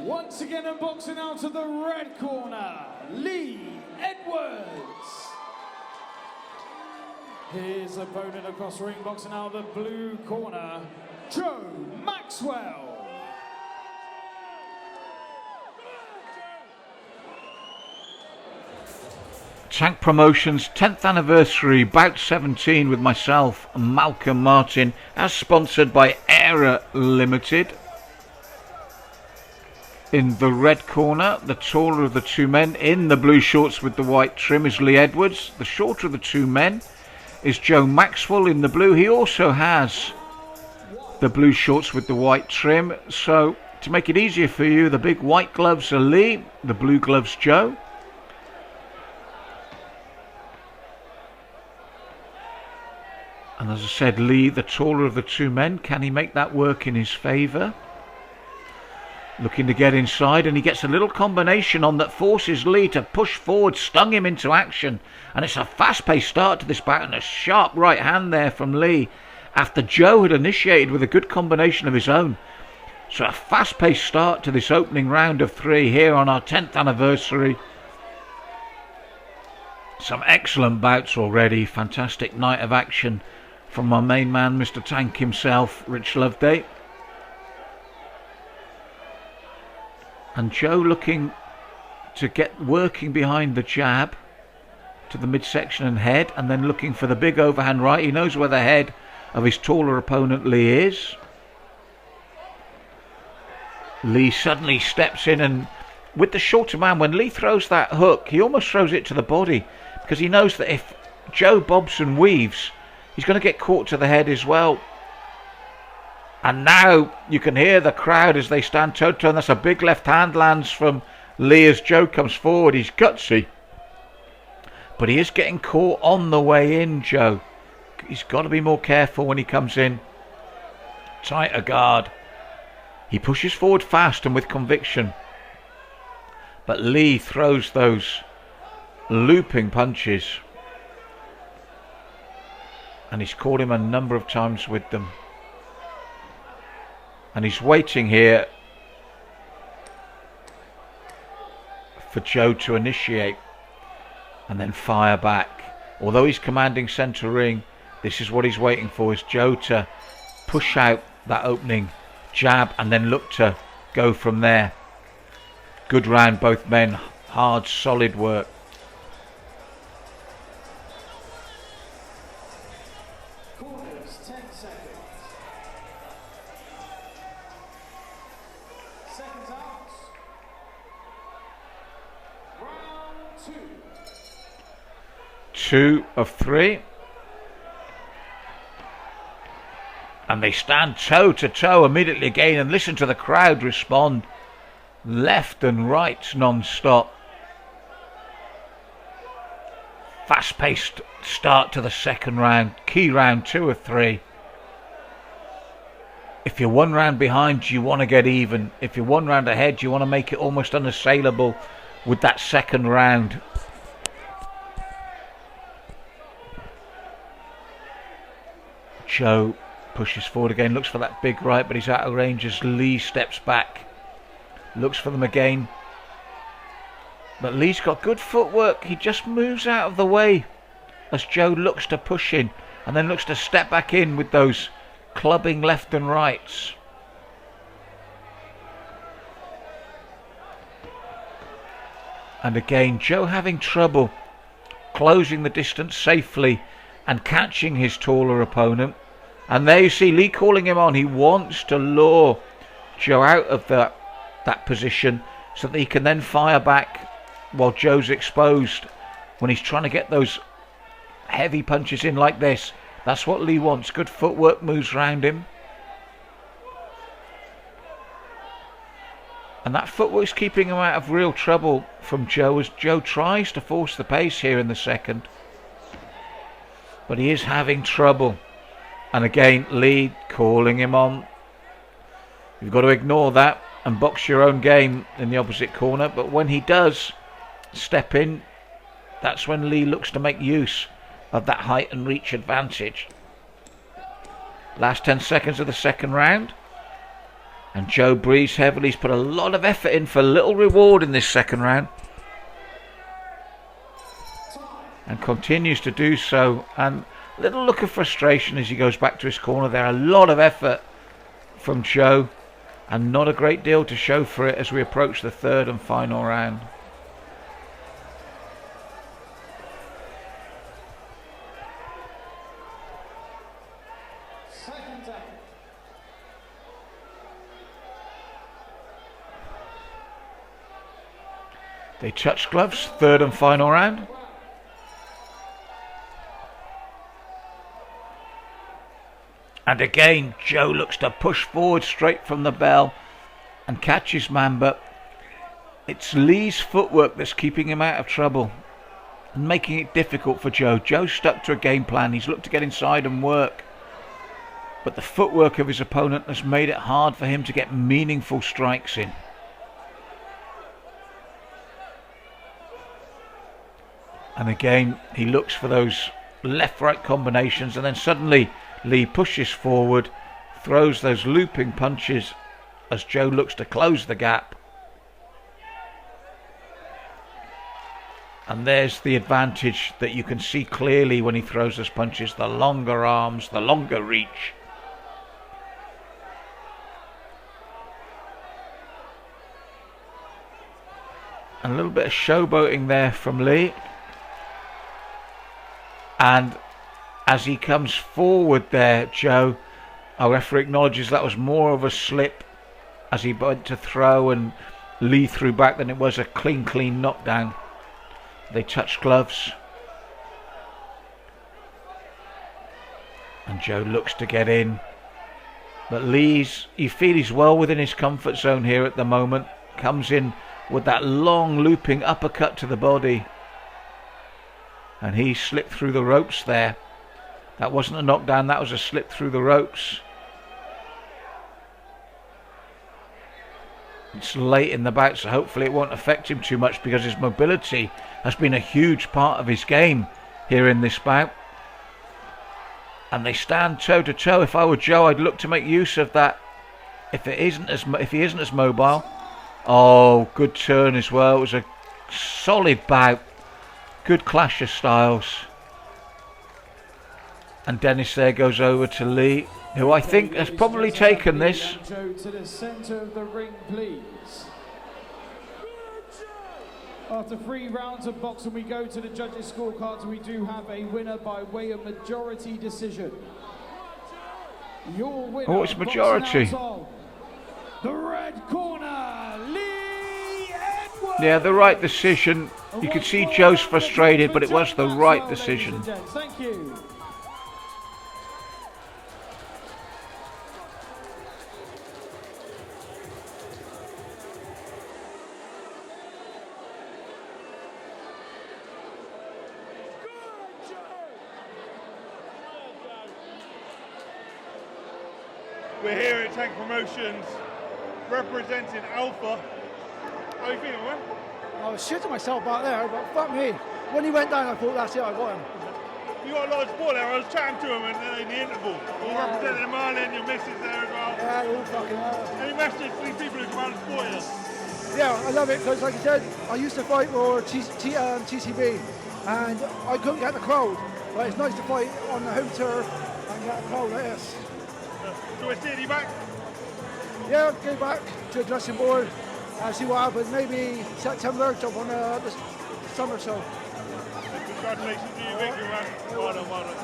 Once again unboxing out of the red corner, Lee Edwards. His opponent across the ring boxing out of the blue corner, Joe Maxwell. Tank Promotions 10th anniversary bout 17 with myself and Malcolm Martin, as sponsored by Era Limited. In the red corner, the taller of the two men in the blue shorts with the white trim is Lee Edwards. The shorter of the two men is Joe Maxwell in the blue. He also has the blue shorts with the white trim. So to make it easier for you, the big white gloves are Lee, the blue gloves Joe. And as I said, Lee, the taller of the two men, can he make that work in his favour? Looking to get inside, and he gets a little combination on that forces Lee to push forward, stung him into action. And it's a fast-paced start to this bout, and a sharp right hand there from Lee after Joe had initiated with a good combination of his own. So a fast-paced start to this opening round of 3 here on our 10th anniversary. Some excellent bouts already, fantastic night of action from our main man, Mr. Tank himself, Rich Loveday. And Joe looking to get working behind the jab to the midsection and head, and then looking for the big overhand right. He knows where the head of his taller opponent Lee is. Lee suddenly steps in, and with the shorter man, when Lee throws that hook, he almost throws it to the body, because he knows that if Joe bobs and weaves, he's going to get caught to the head as well. And now you can hear the crowd as they stand toe-to-toe, and that's a big left hand lands from Lee as Joe comes forward. He's gutsy, but he is getting caught on the way in, Joe. He's got to be more careful when he comes in. Tighter guard. He pushes forward fast and with conviction, but Lee throws those looping punches, and he's caught him a number of times with them. And he's waiting here for Joe to initiate and then fire back. Although he's commanding centre ring, this is what he's waiting for, is Joe to push out that opening jab and then look to go from there. Good round, both men. Hard, solid work. Corners, 10 seconds. Seconds out. Round 2. 2 of 3. And they stand toe to toe immediately again, and listen to the crowd respond left and right non-stop. Fast-paced start to the second round, key round 2 of 3. If you're one round behind, you want to get even. If you're one round ahead, you want to make it almost unassailable with that second round. Joe pushes forward again, looks for that big right, but he's out of range as Lee steps back. Looks for them again. But Lee's got good footwork. He just moves out of the way as Joe looks to push in and then looks to step back in with those clubbing left and rights. And again, Joe having trouble closing the distance safely and catching his taller opponent. And there you see Lee calling him on. He wants to lure Joe out of that position so that he can then fire back while Joe's exposed when he's trying to get those heavy punches in like this. That's what Lee wants. Good footwork moves round him. And that footwork's keeping him out of real trouble from Joe as Joe tries to force the pace here in the second. But he is having trouble. And again, Lee calling him on. You've got to ignore that and box your own game in the opposite corner. But when he does step in, that's when Lee looks to make use of that height and reach advantage. Last 10 seconds of the second round. And Joe breathes heavily. He's put a lot of effort in for little reward in this second round. And continues to do so. And a little look of frustration as he goes back to his corner there. A lot of effort from Joe. And not a great deal to show for it as we approach the third and final round. They touch gloves, third and final round. And again, Joe looks to push forward straight from the bell and catch his man, but it's Lee's footwork that's keeping him out of trouble and making it difficult for Joe. Joe's stuck to a game plan. He's looked to get inside and work, but the footwork of his opponent has made it hard for him to get meaningful strikes in. And again, he looks for those left-right combinations, and then suddenly Lee pushes forward, throws those looping punches as Joe looks to close the gap. And there's the advantage that you can see clearly when he throws those punches. The longer arms, the longer reach. And a little bit of showboating there from Lee. And as he comes forward there, Joe, our referee acknowledges that was more of a slip as he went to throw and Lee threw back than it was a clean knockdown. They touch gloves. And Joe looks to get in. But you feel he's well within his comfort zone here at the moment. Comes in with that long looping uppercut to the body. And he slipped through the ropes there. That wasn't a knockdown, that was a slip through the ropes. It's late in the bout, so hopefully it won't affect him too much, because his mobility has been a huge part of his game here in this bout. And they stand toe to toe. If I were Joe, I'd look to make use of that. If he isn't as mobile. Oh, good turn as well. It was a solid bout. Good clash of styles. And Dennis there goes over to Lee, who I think has probably taken this. Joe to the centre of the ring, please. After 3 rounds of boxing, we go to the judges' scorecards. We do have a winner by way of majority decision. Your winner, oh, it's majority. The red corner, Lee Edwards. Yeah, the right decision. You could see Joe's frustrated, but it was the right decision. Thank you. We're here at Tank Promotions, representing Alpha. How are you feeling, man? I was shitting myself back there, but fuck me. When he went down, I thought, that's it, I got him. You got a lot of support there. I was chatting to him in the interval. You're representing Marlin, your missus there as well. Yeah, all fucking hell. Any message to these people who come out and support you? Yeah, I love it, because like I said, I used to fight for TCB, and I couldn't get the crowd. But it's nice to fight on the home turf and get a crowd like this. So we're seeing you back? Yeah, go back to the dressing board and see what happens. Maybe September, jump on the summer show. Congratulations to you, victory, man. Well done, well done.